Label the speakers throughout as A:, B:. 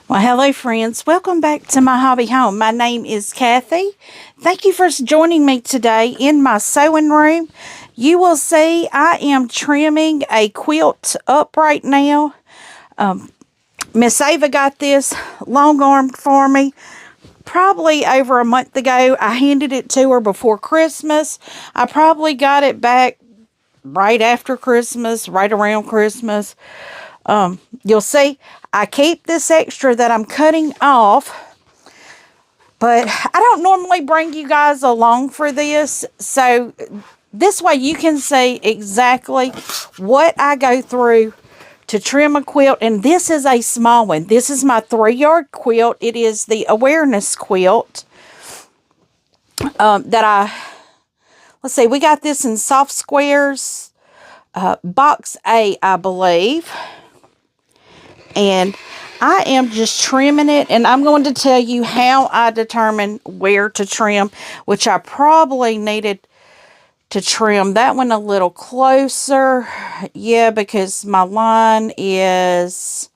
A: Well, hello friends. Welcome back to my hobby home. My name is Cathy. Thank you for joining me today in my sewing room. You will see I am trimming a quilt up right now. Miss Ava got this long arm for me probably over a month ago. I handed it to her before Christmas. I probably got it back right after Christmas, right around Christmas. You'll see I keep this extra that I'm cutting off, but I don't normally bring you guys along for this, so this way you can see exactly what I go through to trim a quilt. And this is a small one. This is my 3-yard quilt. It is the awareness quilt let's see, we got this in soft squares, box A, I believe. And I am just trimming it, and I'm going to tell you how I determine where to trim, which I probably needed to trim that one a little closer. Yeah, because my line is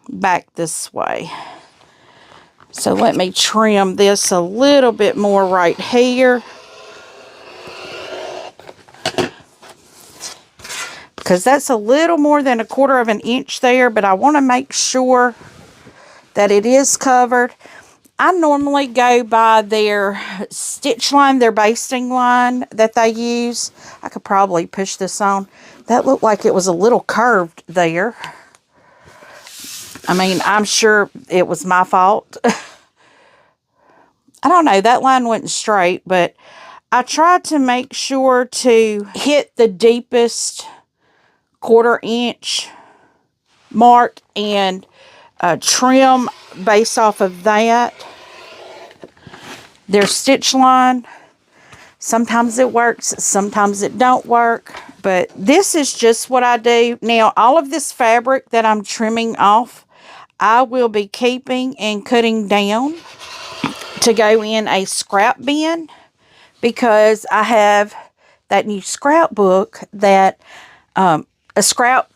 A: back this way. So let me trim this a little bit more right here, because that's a little more than 1/4 of an inch there, but I want to make sure that it is covered. I normally go by their stitch line, their basting line that they use. I could probably push this on. That looked like it was a little curved there. I mean, I'm sure it was my fault. I don't know, that line wasn't straight, but I tried to make sure to hit the deepest 1/4 inch mark and trim based off of that. Their stitch line, sometimes it works, sometimes it don't work, but this is just what I do. Now, all of this fabric that I'm trimming off, I will be keeping and cutting down to go in a scrap bin, because I have that new scrapbook that a scrap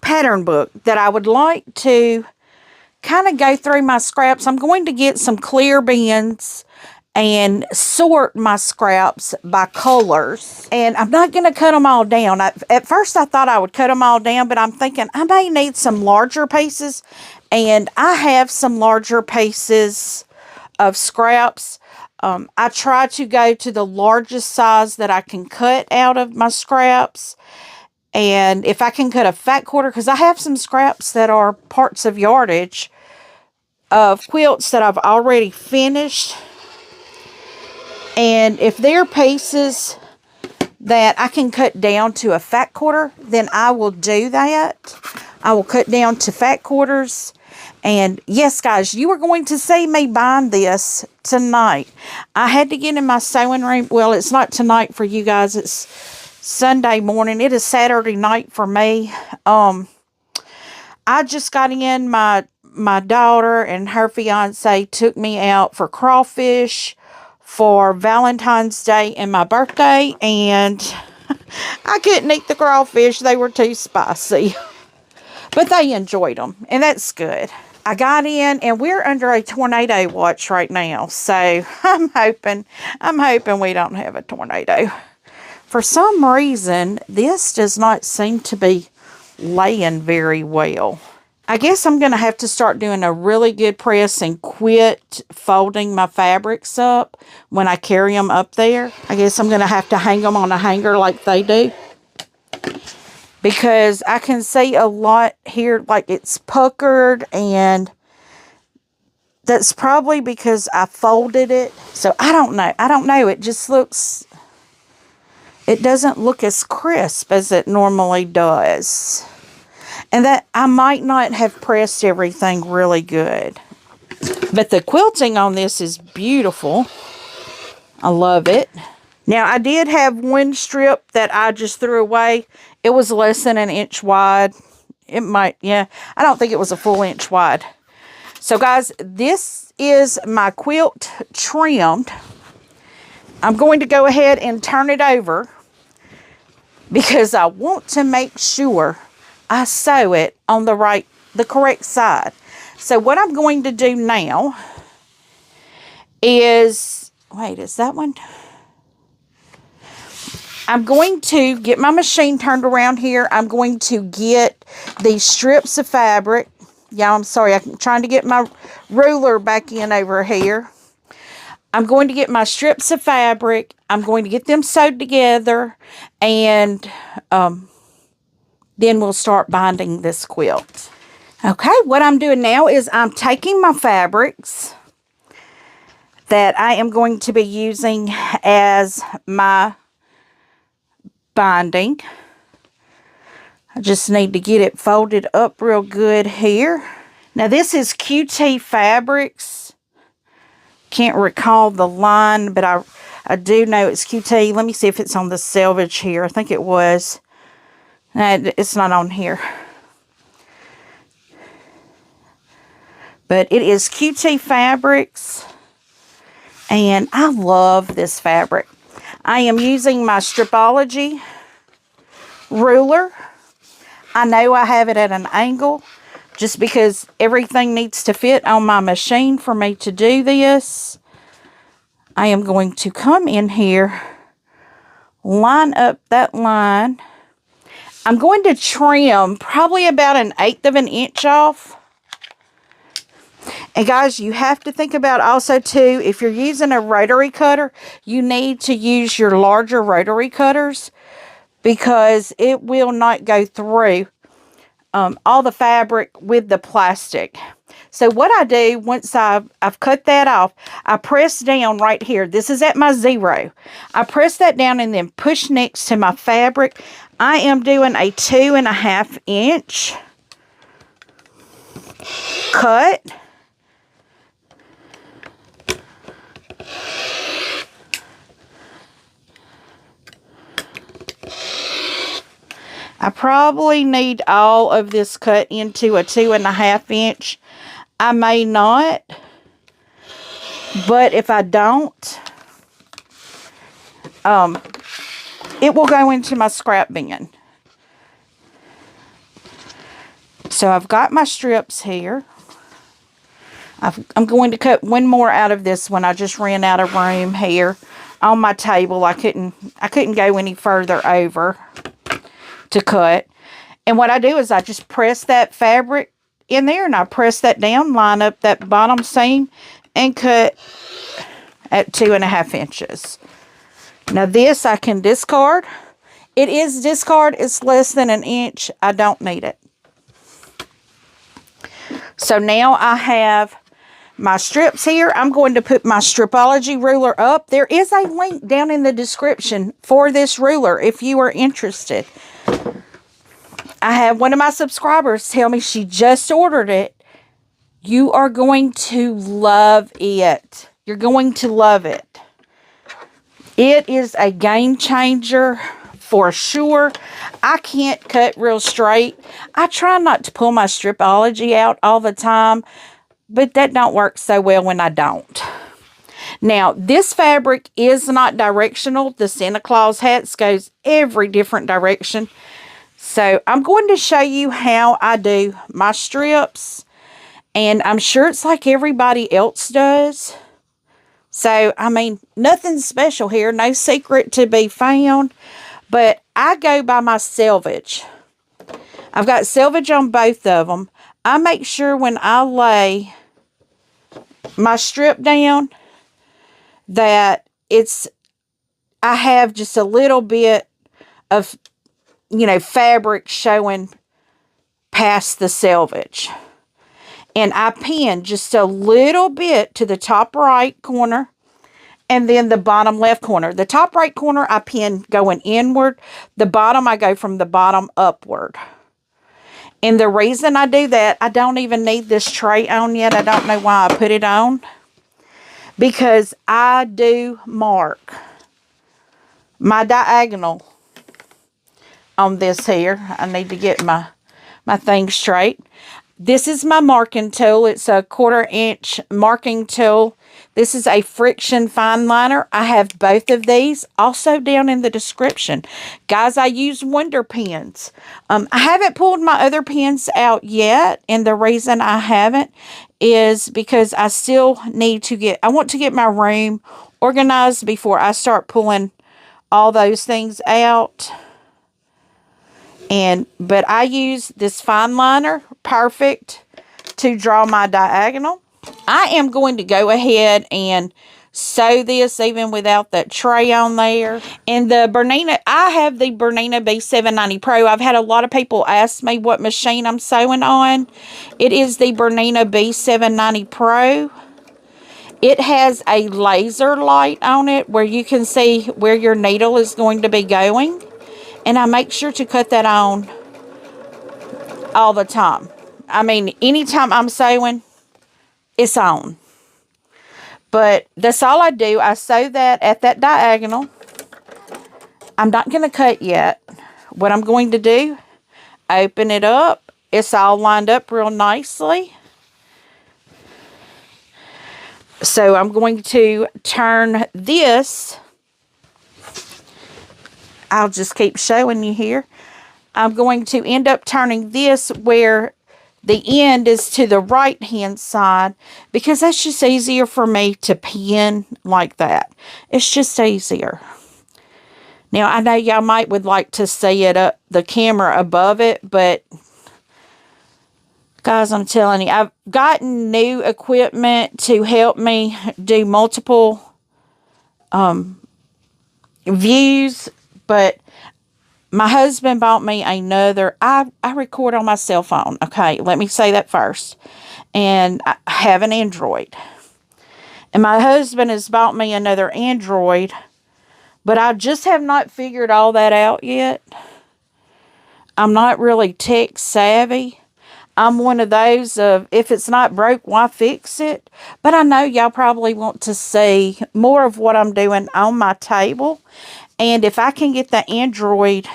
A: pattern book that I would like to kind of go through my scraps. I'm going to get some clear bins and sort my scraps by colors. And I'm not going to cut them all down. At first I thought I would cut them all down, but I'm thinking I may need some larger pieces. And I have some larger pieces of scraps. I try to go to the largest size that I can cut out of my scraps. And if I can cut a fat quarter, because I have some scraps that are parts of yardage of quilts that I've already finished. And if they're pieces that I can cut down to a fat quarter, then I will do that. I will cut down to fat quarters. And yes, guys, you are going to see me bind this tonight. I had to get in my sewing room. Well, it's not tonight for you guys. It's Sunday morning. It is Saturday night for me. I just got in. My daughter and her fiance took me out for crawfish for Valentine's Day and my birthday, and I couldn't eat the crawfish. They were too spicy. But they enjoyed them, and that's good. I got in, and we're under a tornado watch right now, so I'm hoping we don't have a tornado. For some reason, this does not seem to be laying very well. I guess I'm going to have to start doing a really good press and quit folding my fabrics up when I carry them up there. I guess I'm going to have to hang them on a hanger like they do, because I can see a lot here like it's puckered, and that's probably because I folded it. So I don't know. It just looks... it doesn't look as crisp as it normally does. And that I might not have pressed everything really good. But the quilting on this is beautiful. I love it. Now, I did have one strip that I just threw away. It was less than an inch wide. It might, yeah. I don't think it was a full inch wide. So, guys, this is my quilt trimmed. I'm going to go ahead and turn it over, because I want to make sure I sew it on the correct side. So what I'm going to do now is, wait, is that one? I'm going to get my machine turned around here. I'm going to get these strips of fabric. Yeah, I'm sorry. I'm trying to get my ruler back in over here. I'm going to get my strips of fabric. I'm going to get them sewed together. And then we'll start binding this quilt. Okay, what I'm doing now is I'm taking my fabrics that I am going to be using as my binding. I just need to get it folded up real good here. Now this is QT Fabrics. Can't recall the line, but I do know it's QT. Let me see if it's on the selvage here. I think it was. No, it's not on here. But it is QT Fabrics. And I love this fabric. I am using my Stripology ruler. I know I have it at an angle just because everything needs to fit on my machine for me to do this. I am going to come in here, line up that line. I'm going to trim probably about 1/8 of an inch off. And guys, you have to think about also too, if you're using a rotary cutter, you need to use your larger rotary cutters because it will not go through all the fabric with the plastic. So what I do, once I've cut that off, I press down right here. This is at my 0. I press that down and then push next to my fabric. I am doing a 2.5 inch cut. I probably need all of this cut into a 2.5 inch. I may not, but if I don't, it will go into my scrap bin. So I've got my strips here. I'm going to cut one more out of this one. I just ran out of room here on my table. I couldn't go any further over to cut. And what I do is I just press that fabric in there and I press that down, line up that bottom seam and cut at 2.5 inches. Now this I can discard. It is discard. It's less than 1 inch. I don't need it. So now I have my strips here. I'm going to put my Stripology ruler up. There is a link down in the description for this ruler if you are interested. I had one of my subscribers tell me she just ordered it. You are going to love it. You're going to love it. It is a game changer for sure. I can't cut real straight. I try not to pull my Stripology out all the time, but that don't work so well when I don't. Now, this fabric is not directional. The Santa Claus hats goes every different direction. So, I'm going to show you how I do my strips. And I'm sure it's like everybody else does. So, I mean, nothing special here. No secret to be found. But I go by my selvage. I've got selvage on both of them. I make sure when I lay my strip down that I have just a little bit of, fabric showing past the selvage. And I pin just a little bit to the top right corner and then the bottom left corner. The top right corner I pin going inward. The bottom I go from the bottom upward. And the reason I do that, I don't even need this tray on yet. I don't know why I put it on. Because I do mark my diagonal on this here. I need to get my thing straight. This is my marking tool. It's a 1/4 inch marking tool. This is a friction fine liner. I have both of these also down in the description. Guys, I use Wonder pens. I haven't pulled my other pens out yet, and the reason I haven't is because I still need to I want to get my room organized before I start pulling all those things out. But I use this fine liner, perfect, to draw my diagonal. I am going to go ahead and sew this even without that tray on there. And the Bernina, I have the Bernina B790 Pro. I've had a lot of people ask me what machine I'm sewing on. It is the Bernina B790 Pro. It has a laser light on it where you can see where your needle is going to be going. And I make sure to cut that on all the time. I mean, anytime I'm sewing, it's on. But that's all I do. I sew that at that diagonal. I'm not going to cut yet. What I'm going to do, open it up. It's all lined up real nicely. So I'm going to turn this. I'll just keep showing you here. I'm going to end up turning this where the end is to the right hand side, because that's just easier for me to pin like that. It's just easier. Now I know y'all would like to see it up the camera above it, but guys, I'm telling you, I've gotten new equipment to help me do multiple views, but my husband bought me another. I record on my cell phone. Okay, let me say that first. And I have an Android. And my husband has bought me another Android. But I just have not figured all that out yet. I'm not really tech savvy. I'm one of those of, if it's not broke, why fix it? But I know y'all probably want to see more of what I'm doing on my table. And if I can get the Android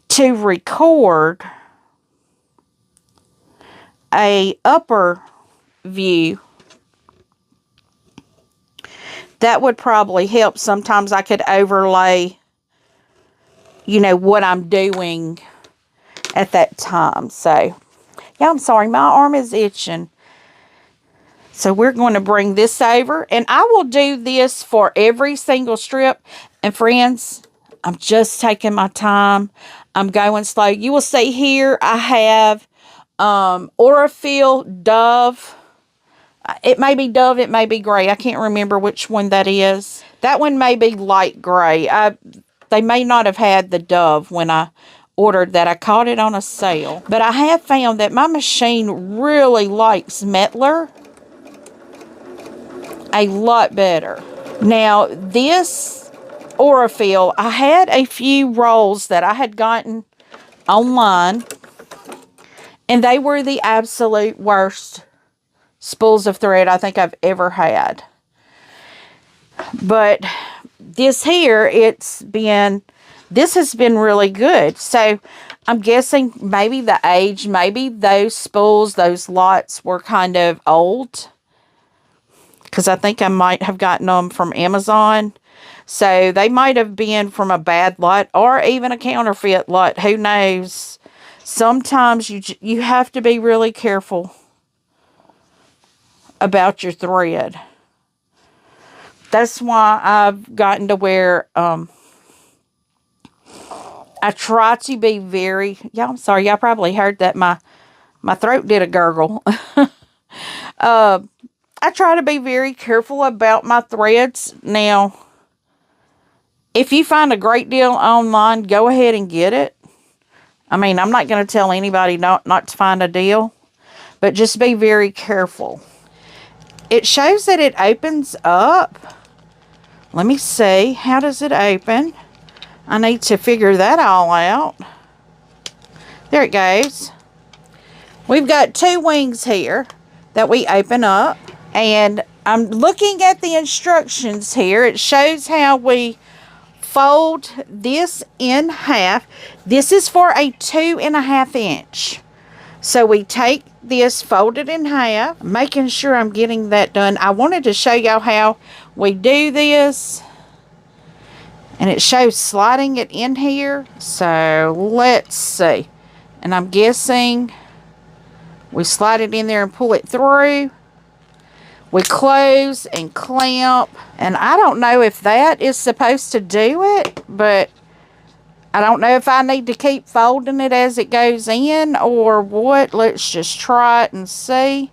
A: to record a upper view, that would probably help. Sometimes I could overlay, you know, what I'm doing at that time. So, yeah, I'm sorry, my arm is itching. So we're going to bring this over, and I will do this for every single strip. And friends, I'm just taking my time. I'm going slow. You will see here I have Orifil Dove. It may be Dove, it may be gray. I can't remember which one that is. That one may be light gray. They may not have had the Dove when I ordered that. I caught it on a sale. But I have found that my machine really likes Mettler a lot better. Now, this Orifil, I had a few rolls that I had gotten online, and they were the absolute worst spools of thread I think I've ever had. But this here, this has been really good. So I'm guessing maybe the age, maybe those spools, those lots were kind of old, because I think I might have gotten them from Amazon. So they might have been from a bad lot or even a counterfeit lot. Who knows? Sometimes you have to be really careful about your thread. That's why I've gotten to where I try to be very... Yeah, I'm sorry. Y'all probably heard that my throat did a gurgle. I try to be very careful about my threads. Now, if you find a great deal online, go ahead and get it. I mean, I'm not going to tell anybody not to find a deal, but just be very careful. It shows that it opens up. Let me see. How does it open? I need to figure that all out. There it goes. We've got two wings here that we open up. And I'm looking at the instructions here. It shows how we fold this in half. This is for a 2.5 inch. So we take this, fold it in half, making sure I'm getting that done. I wanted to show y'all how we do this. And it shows sliding it in here. So let's see. And I'm guessing we slide it in there and pull it through. We close and clamp. And I don't know if that is supposed to do it, but I don't know if I need to keep folding it as it goes in or what. Let's just try it and see.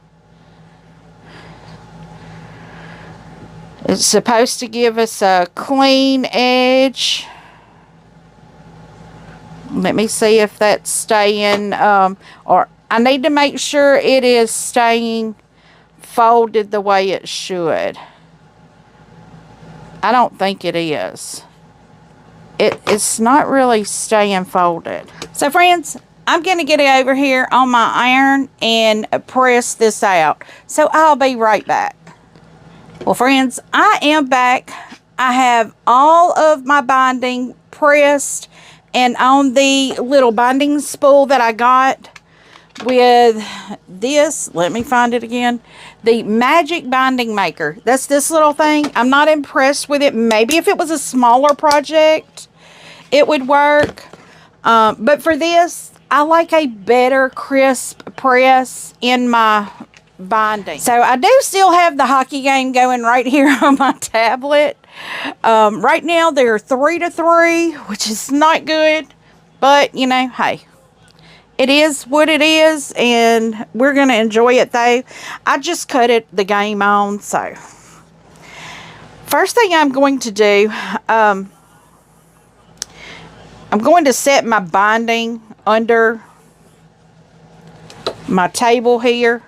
A: It's supposed to give us a clean edge. Let me see if that's staying, or I need to make sure it is staying folded the way it should. I don't think it is. It's not really staying folded. So friends, I'm going to get it over here on my iron and press this out. So I'll be right back. Well friends, I am back. I have all of my binding pressed and on the little binding spool that I got with this, let me find it again, the Magic Binding Maker. That's this little thing. I'm not impressed with it. Maybe if it was a smaller project, it would work. But for this, I like a better crisp press in my binding. So I do still have the hockey game going right here on my tablet. Right now they're 3-3, which is not good, but you know, hey, it is what it is, and we're gonna enjoy it though. I just cut the game on. So first thing I'm going to do, I'm going to set my binding under my table here.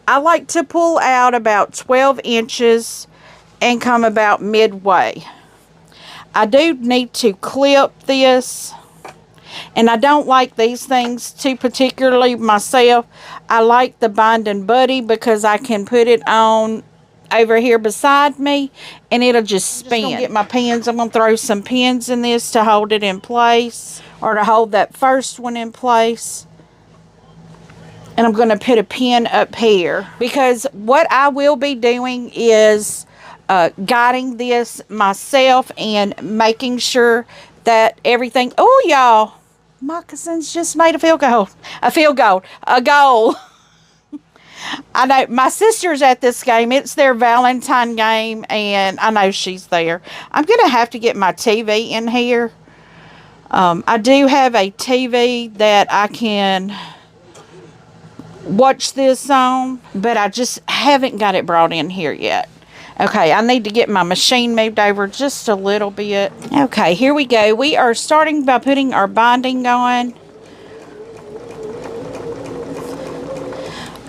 A: I like to pull out about 12 inches and come about midway. I do need to clip this, and I don't like these things too particularly myself. I like the binding buddy because I can put it on over here beside me and it'll just spin. I'm just gonna get my pins. I'm gonna throw some pins in this to hold it in place, or to hold that first one in place. And I'm going to put a pin up here, because what I will be doing is guiding this myself and making sure that everything. Oh, y'all, moccasins just made a field goal. A goal. I know my sister's at this game. It's their Valentine game, and I know she's there. I'm going to have to get my TV in here. I do have a TV that I can watch this on, but I just haven't got it brought in here yet. Okay, I need to get my machine moved over just a little bit. Okay, here we go. We are starting by putting our binding on.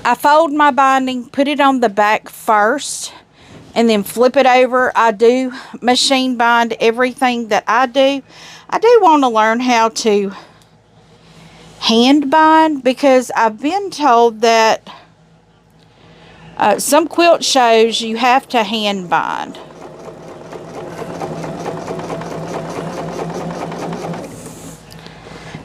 A: I fold my binding, put it on the back first, and then flip it over. I do machine bind everything that I do. I do want to learn how to hand bind, because I've been told that some quilt shows you have to hand bind.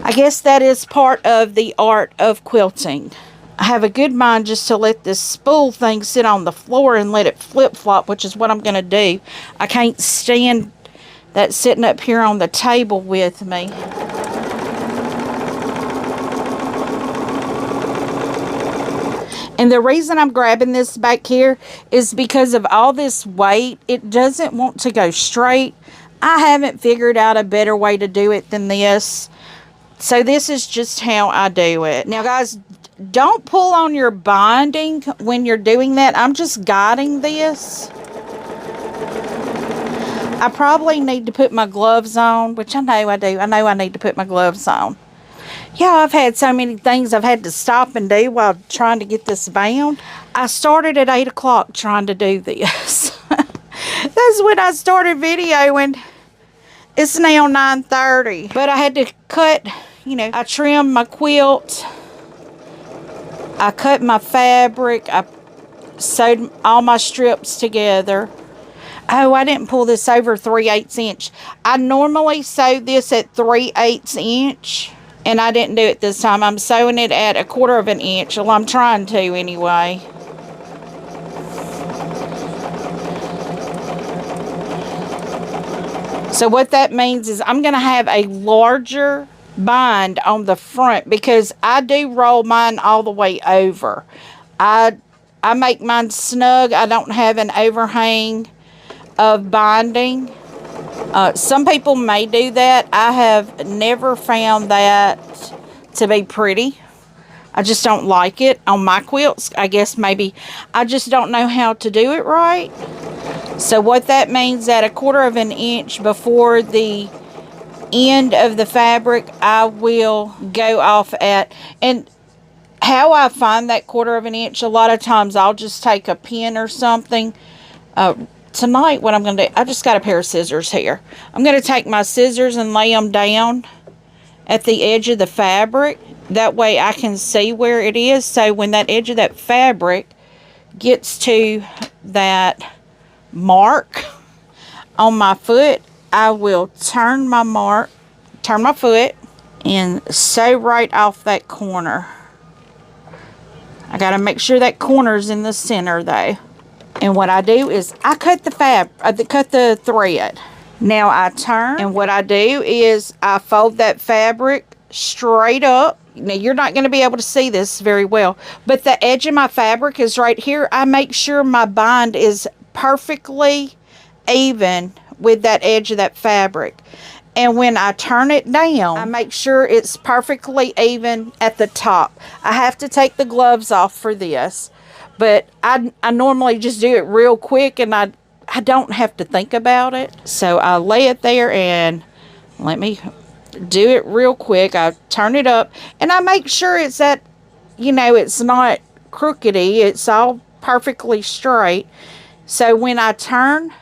A: I guess that is part of the art of quilting. I have a good mind just to let this spool thing sit on the floor and let it flip-flop, which is what I'm going to do. I can't stand that sitting up here on the table with me. And the reason I'm grabbing this back here is because of all this weight. It doesn't want to go straight. I haven't figured out a better way to do it than this. So this is just how I do it. Now guys, don't pull on your binding when you're doing that. I'm just guiding this. I probably need to put my gloves on, which I know I do. I know I need to put my gloves on. Yeah, I've had so many things I've had to stop and do while trying to get this bound. I started at 8 o'clock trying to do this. That's when I started videoing. It's now 9:30. But I had to cut, you know, I trimmed my quilt. I cut my fabric. I sewed all my strips together. Oh, I didn't pull this over 3/8 inch. I normally sew this at 3/8 inch. And I didn't do it this time. I'm sewing it at 1/4 of an inch. Well, I'm trying to anyway. So what that means is I'm going to have a larger bind on the front because I do roll mine all the way over. I make mine snug. I don't have an overhang of binding. Some people may do that. I have never found that to be pretty. I just don't like it on my quilts. I guess maybe I just don't know how to do it right. So what that means, at 1/4 of an inch before the end of the fabric, I will go off at, and how I find that 1/4 of an inch, a lot of times I'll just take a pin or something. Tonight what I'm going to do, I just got a pair of scissors here. I'm going to take my scissors and lay them down at the edge of the fabric. That way I can see where it is. So when that edge of that fabric gets to that mark on my foot, I will turn my foot and sew right off that corner. I got to make sure that corner's in the center though. And what I do is I cut the thread. Now I turn, and what I do is I fold that fabric straight up. Now you're not going to be able to see this very well, but the edge of my fabric is right here. I make sure my bind is perfectly even with that edge of that fabric. And when I turn it down, I make sure it's perfectly even at the top. I have to take the gloves off for this, but I normally just do it real quick, and I don't have to think about it. So I lay it there, and let me do it real quick. I turn it up, and I make sure it's at, it's not crookedy. It's all perfectly straight. So when I turn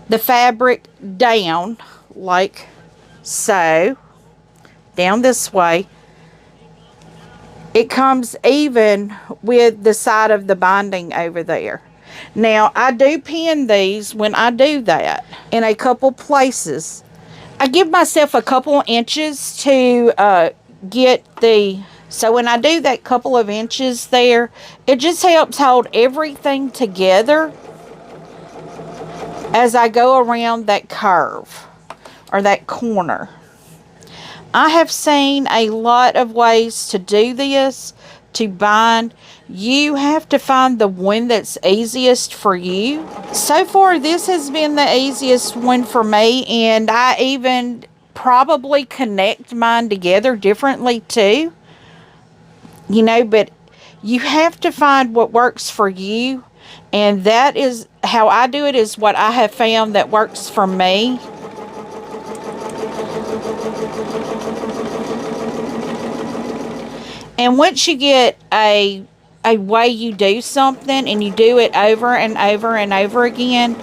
A: the fabric down, like so, down this way, it comes even with the side of the binding over there. Now, I do pin these when I do that in a couple places. I give myself a couple inches to get the... So when I do that couple of inches there, it just helps hold everything together as I go around that curve or that corner. I have seen a lot of ways to do this, to bind. You have to find the one that's easiest for you. So far, this has been the easiest one for me, and I even probably connect mine together differently too. But you have to find what works for you, and that is how I do it, is what I have found that works for me. And once you get a way you do something, and you do it over and over and over again,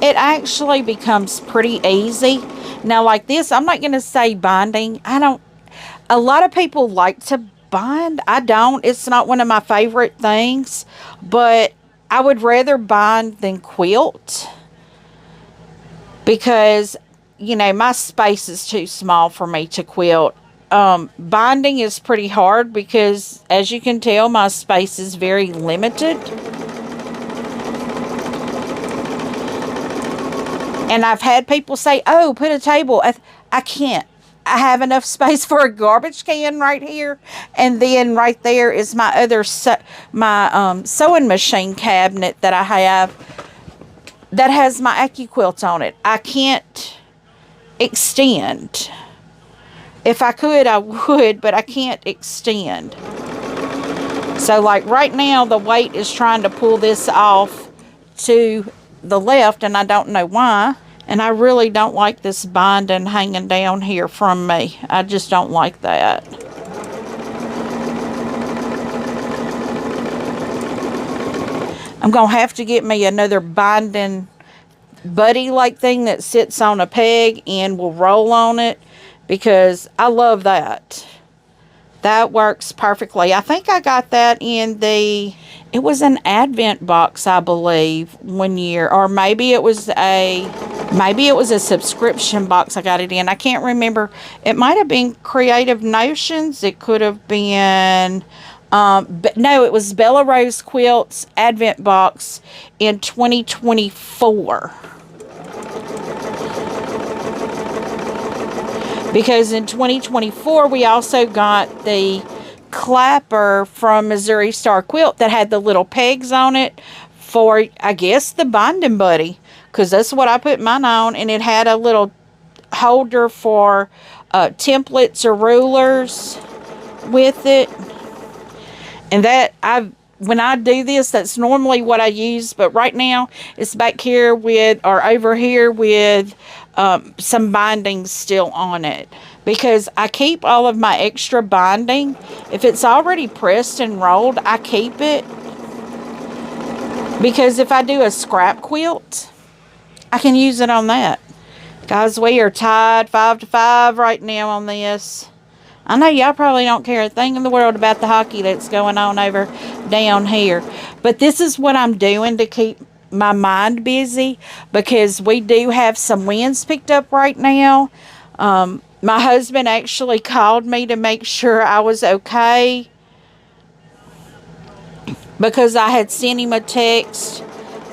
A: it actually becomes pretty easy. Now, like this, I'm not going to say binding. A lot of people like to bind. I don't. It's not one of my favorite things, but I would rather bind than quilt because, my space is too small for me to quilt. Binding is pretty hard because, as you can tell, my space is very limited. And I've had people say, oh, put a table. I can't. I have enough space for a garbage can right here. And then right there is my other sewing machine cabinet that I have that has my AccuQuilt on it. I can't extend. If I could, I would, but I can't extend. So like right now, the weight is trying to pull this off to the left, and I don't know why. And I really don't like this binding hanging down here from me. I just don't like that. I'm going to have to get me another binding buddy-like thing that sits on a peg and will roll on it, because I love that. That works perfectly. I think I got that in it was an Advent box, I believe, one year. Or maybe it was a Maybe it was a subscription box I got it in. I can't remember. It might have been Creative Notions. It could have been, but no, it was Bella Rose Quilts Advent Box in 2024. Because in 2024, we also got the clapper from Missouri Star Quilt that had the little pegs on it for, I guess, the binding buddy. Because that's what I put mine on. And it had a little holder for templates or rulers with it. And that, when I do this, that's normally what I use. But right now, it's back here with, or over here with some bindings still on it. Because I keep all of my extra binding. If it's already pressed and rolled, I keep it. Because if I do a scrap quilt, I can use it on that. Guys, we are tied 5-5 right now on this. I know y'all probably don't care a thing in the world about the hockey that's going on over down here. But this is what I'm doing to keep my mind busy. Because we do have some winds picked up right now. My husband actually called me to make sure I was okay. Because I had sent him a text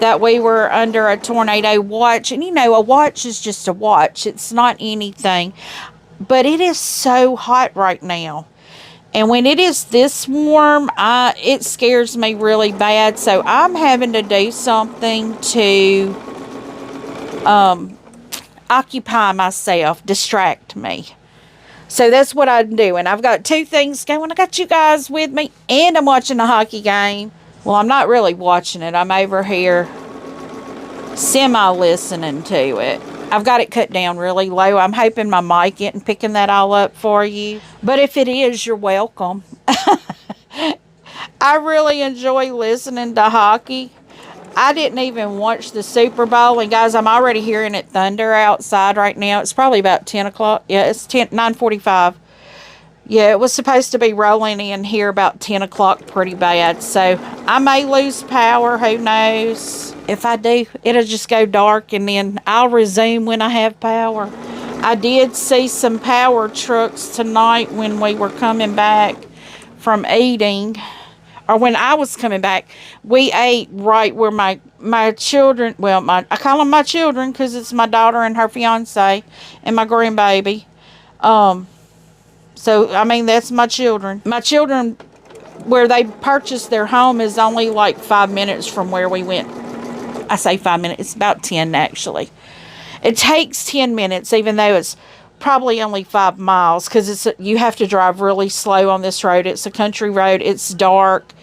A: that we were under a tornado watch. And you know, a watch is just a watch. It's not anything. But it is so hot right now. And when it is this warm, it scares me really bad. So I'm having to do something to occupy myself, distract me. So that's what I'm doing. I've got two things going. I got you guys with me, and I'm watching the hockey game. Well, I'm not really watching it. I'm over here semi-listening to it. I've got it cut down really low. I'm hoping my mic isn't picking that all up for you. But if it is, you're welcome. I really enjoy listening to hockey. I didn't even watch the Super Bowl. And guys, I'm already hearing it thunder outside right now. It's probably about 10 o'clock. Yeah, it's 9:45. Yeah, it was supposed to be rolling in here about 10 o'clock pretty bad. So I may lose power. Who knows? If I do, it'll just go dark and then I'll resume when I have power. I did see some power trucks tonight when we were coming back from eating. Or when I was coming back, we ate right where my children, well, I call them my children because it's my daughter and her fiance and my grandbaby. So, I mean, that's my children. My children, where they purchased their home is only like 5 minutes from where we went. I say 5 minutes. It's about 10, actually. It takes 10 minutes, even though it's probably only 5 miles, because you have to drive really slow on this road. It's a country road. It's dark.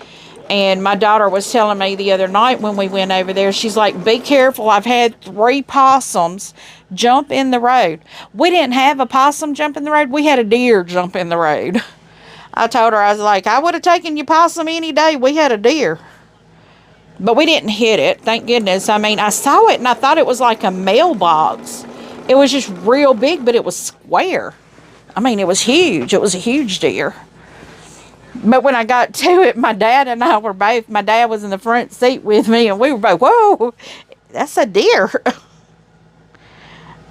A: And my daughter was telling me the other night when we went over there, she's like, be careful. I've had 3 possums jump in the road. We didn't have a possum jump in the road. We had a deer jump in the road. I told her, I was like, I would have taken your possum any day. We had a deer. But we didn't hit it, thank goodness. I mean, I saw it and I thought it was like a mailbox. It was just real big, but it was square. I mean, it was huge. It was a huge deer. But when I got to it, my dad and I were both, my dad was in the front seat with me, and we were both, whoa, that's a deer.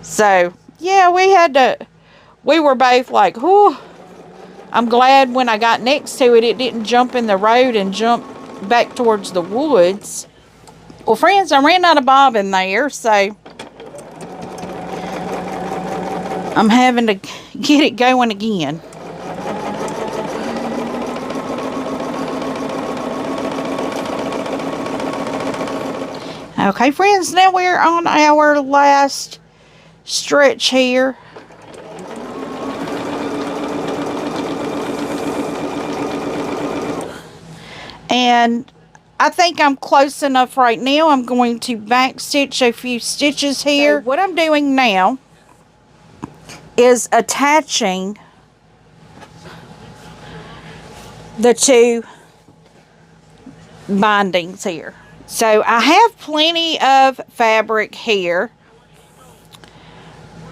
A: So, yeah, we were both like, whew. I'm glad when I got next to it, it didn't jump in the road and jump back towards the woods. Well, friends, I ran out of bobbin there, so I'm having to get it going again. Okay, friends, now we're on our last stretch here. And I think I'm close enough right now. I'm going to back stitch a few stitches here. So what I'm doing now is attaching the 2 bindings here. So I have plenty of fabric here.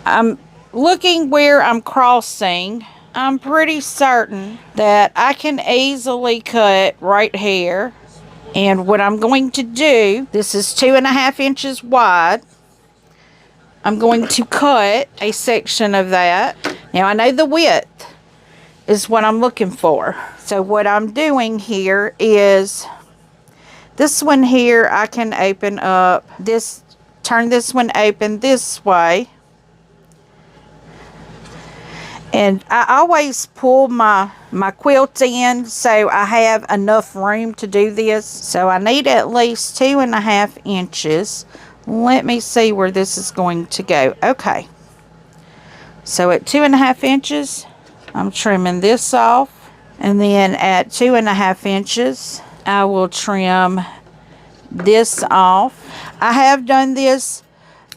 A: I'm looking where I'm crossing. I'm pretty certain that I can easily cut right here. And what I'm going to do, this is 2.5 inches wide. I'm going to cut a section of that. Now I know the width is what I'm looking for. So what I'm doing here is this one here, I can open up this, turn this one open this way. And I always pull my quilt in so I have enough room to do this. So I need at least 2.5 inches. Let me see where this is going to go. Okay. So at 2.5 inches, I'm trimming this off. And then at 2.5 inches, I will trim this off. I have done this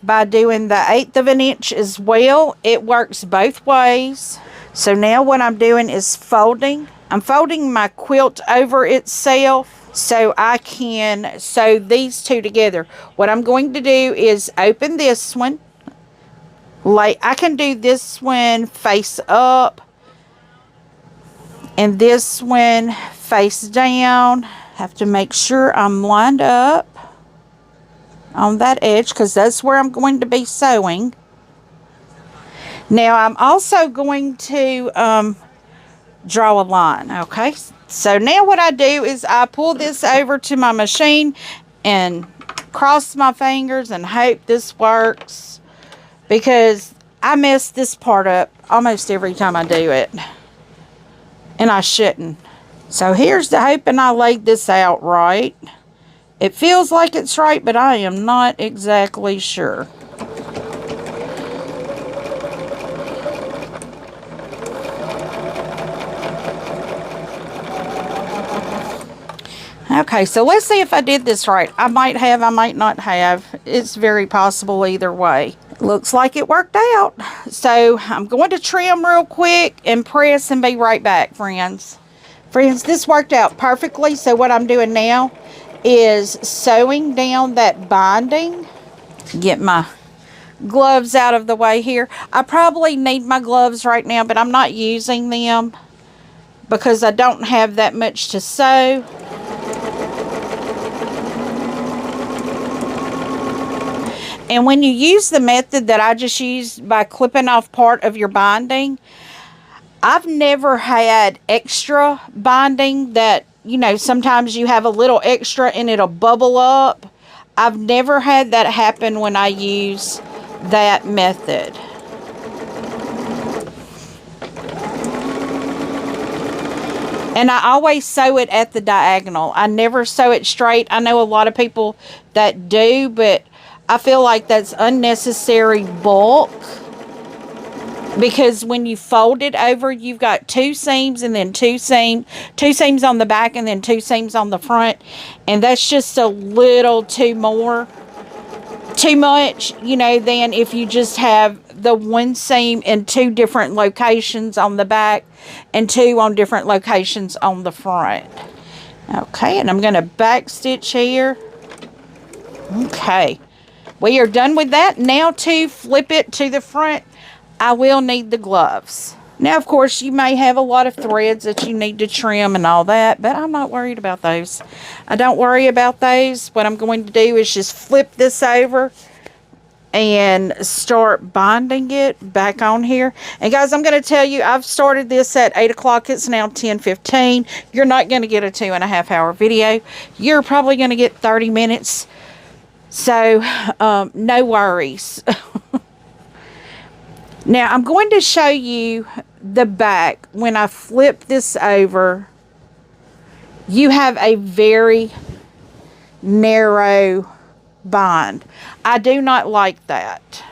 A: by doing the 1/8 of an inch as well. It works both ways. So now what I'm doing is folding. I'm folding my quilt over itself so I can sew these two together. What I'm going to do is open this one. Like I can do this one face up and this one face down. Have to make sure I'm lined up on that edge because that's where I'm going to be sewing. Now I'm also going to draw a line. Okay, so now what I do is I pull this over to my machine and cross my fingers and hope this works, because I mess this part up almost every time I do it, and I shouldn't. So here's the hoping I laid this out right. It feels like it's right, but I am not exactly sure. Okay, so let's see if I did this right. I might have, I might not have. It's very possible either way. Looks like it worked out. So I'm going to trim real quick and press and be right back, friends. Friends, this worked out perfectly. So what I'm doing now is sewing down that binding. Get my gloves out of the way here. I probably need my gloves right now, but I'm not using them because I don't have that much to sew. And when you use the method that I just used by clipping off part of your binding, I've never had extra binding that, you know, sometimes you have a little extra and it'll bubble up. I've never had that happen when I use that method. And I always sew it at the diagonal. I never sew it straight. I know a lot of people that do, but I feel like that's unnecessary bulk, because when you fold it over, you've got 2 seams and then 2 seams on the back and then 2 seams on the front, and that's just a little too much, you know, than if you just have the 1 seam in 2 different locations on the back and 2 on different locations on the front. Okay, and I'm going to back stitch here. Okay. We are done with that. Now to flip it to the front, I will need the gloves. Now, of course, you may have a lot of threads that you need to trim and all that, but I'm not worried about those. I don't worry about those. What I'm going to do is just flip this over and start binding it back on here. And guys, I'm going to tell you, I've started this at 8 o'clock. It's now 10:15. You're not going to get a 2.5 hour video. You're probably going to get 30 minutes. So, no worries. Now, I'm going to show you the back. When I flip this over, you have a very narrow bind. I do not like that.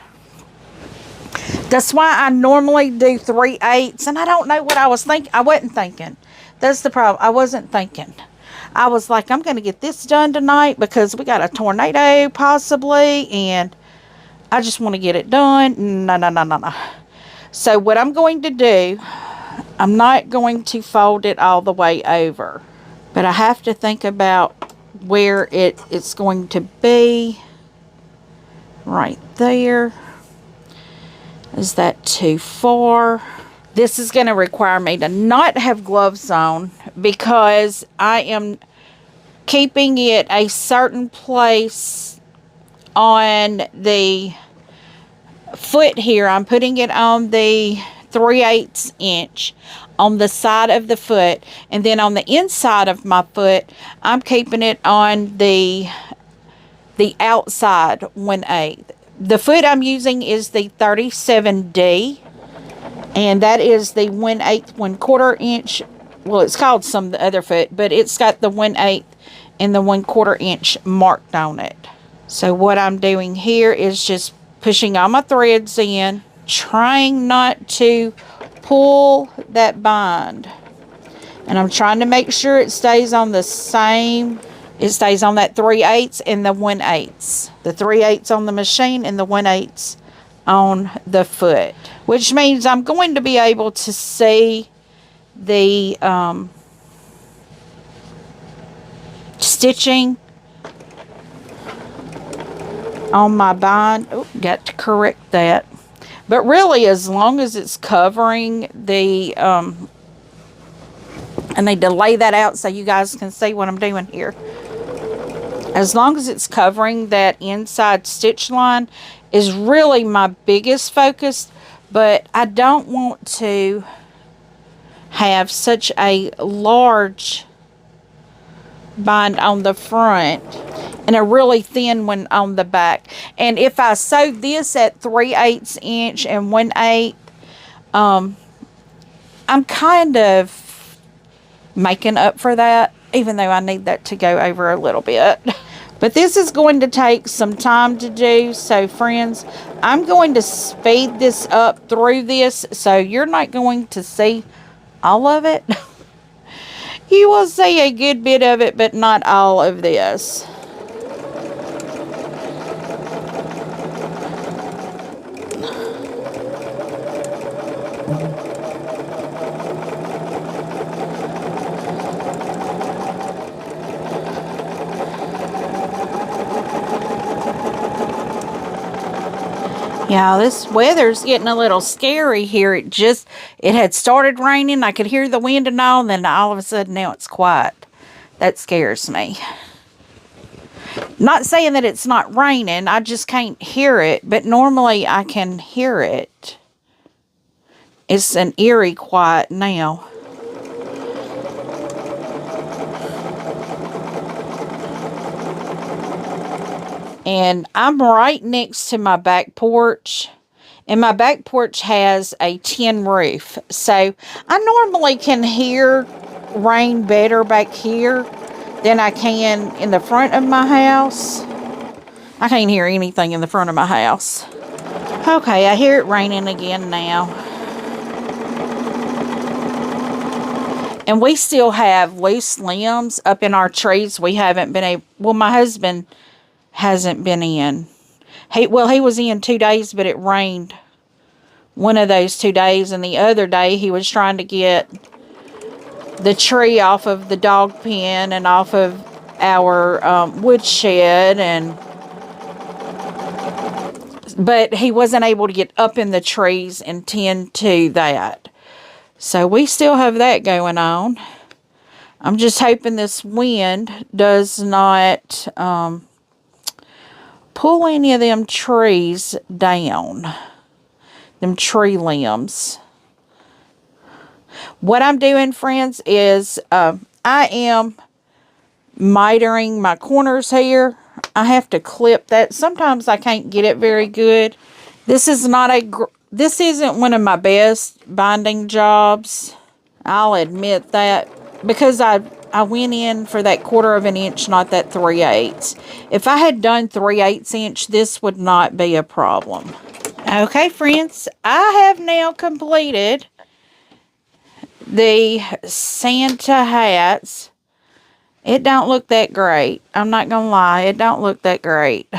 A: That's why I normally do 3/8, and I don't know what I was thinking. I wasn't thinking. That's the problem. I wasn't thinking. I was like, I'm going to get this done tonight because we got a tornado possibly, and I just want to get it done. No. So what I'm going to do, I'm not going to fold it all the way over, but I have to think about where it's going to be. Right there. Is that too far? This is going to require me to not have gloves on because I am keeping it a certain place on the foot here, I'm putting it on the 3/8 inch on the side of the foot, and then on the inside of my foot, I'm keeping it on the outside 1/8. The foot I'm using is the 37D, and that is the 1/8 1/4 inch. Well, it's called some the other foot, but it's got the 1/8 and the 1/4 inch marked on it. So what I'm doing here is just pushing all my threads in, trying not to pull that bind. And I'm trying to make sure it stays on the same, it stays on that 3/8 and the 1/8. The 3/8 on the machine and the 1/8 on the foot. Which means I'm going to be able to see the stitching on my bind. Oh, got to correct that. But really, as long as it's covering the, I need to lay that out so you guys can see what I'm doing here. As long as it's covering that inside stitch line is really my biggest focus. But I don't want to have such a large bind on the front and a really thin one on the back. And if I sewed this at 3/8 inch and 1/8, I'm kind of making up for that, even though I need that to go over a little bit. But this is going to take some time to do. So friends, I'm going to speed this up through this, so you're not going to see all of it. You will see a good bit of it, but not all of this. Yeah, this weather's getting a little scary here. It had started raining. I could hear the wind and all, and then all of a sudden now it's quiet. That scares me. Not saying that it's not raining. I just can't hear it, but normally I can hear it. It's an eerie quiet now. And I'm right next to my back porch. And my back porch has a tin roof. So I normally can hear rain better back here than I can in the front of my house. I can't hear anything in the front of my house. Okay, I hear it raining again now. And we still have loose limbs up in our trees. We haven't been able, well, my husband hasn't been in. He was in 2 days, but it rained one of those 2 days, and the other day he was trying to get the tree off of the dog pen and off of our woodshed, but he wasn't able to get up in the trees and tend to that. So we still have that going on. I'm just hoping this wind does not pull any of them trees down. Them tree limbs. What I'm doing, friends, is I am mitering my corners here. I have to clip that. Sometimes I can't get it very good. This isn't one of my best binding jobs. I'll admit that, because I went in for that 1/4 of an inch, not that 3/8. If I had done 3/8 inch, this would not be a problem. Okay, friends, I have now completed the Santa hats. It don't look that great. I'm not gonna lie, it don't look that great.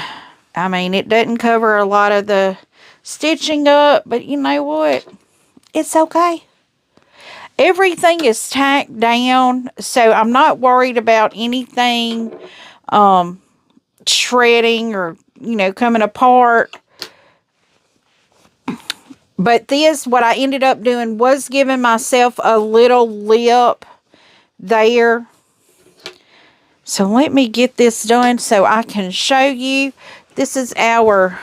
A: I mean, it doesn't cover a lot of the stitching up, but you know what? It's okay. Everything is tacked down, so I'm not worried about anything shredding or, coming apart. But this, what I ended up doing was giving myself a little lip there. So let me get this done so I can show you. This is our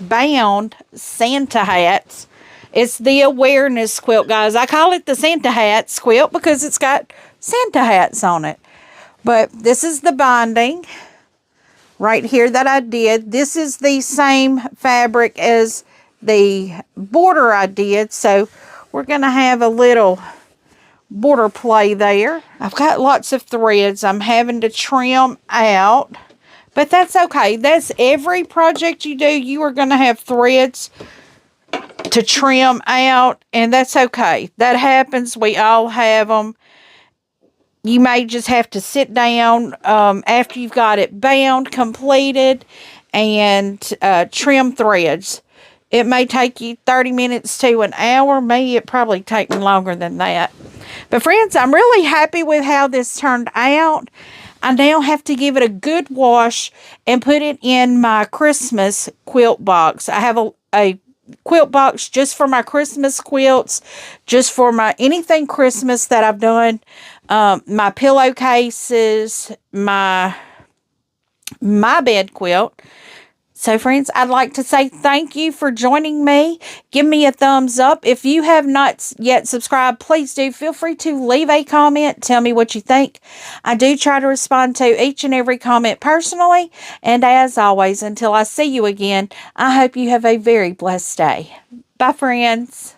A: bound Santa hats. It's the awareness quilt, guys. I call it the Santa hats quilt because it's got Santa hats on it. But this is the binding right here that I did. This is the same fabric as the border I did. So we're going to have a little border play there. I've got lots of threads I'm having to trim out. But that's okay. That's every project you do, you are going to have threads to trim out, and that's okay. That happens. We all have them. You may just have to sit down after you've got it bound, completed, and trim threads. It may take you 30 minutes to an hour. Me, it probably take me longer than that. But friends, I'm really happy with how this turned out. I now have to give it a good wash and put it in my Christmas quilt box. I have a quilt box just for my Christmas quilts, just for my anything Christmas that I've done. My pillowcases, my bed quilt. So friends, I'd like to say thank you for joining me. Give me a thumbs up. If you have not yet subscribed, please do. Feel free to leave a comment. Tell me what you think. I do try to respond to each and every comment personally. And as always, until I see you again, I hope you have a very blessed day. Bye, friends.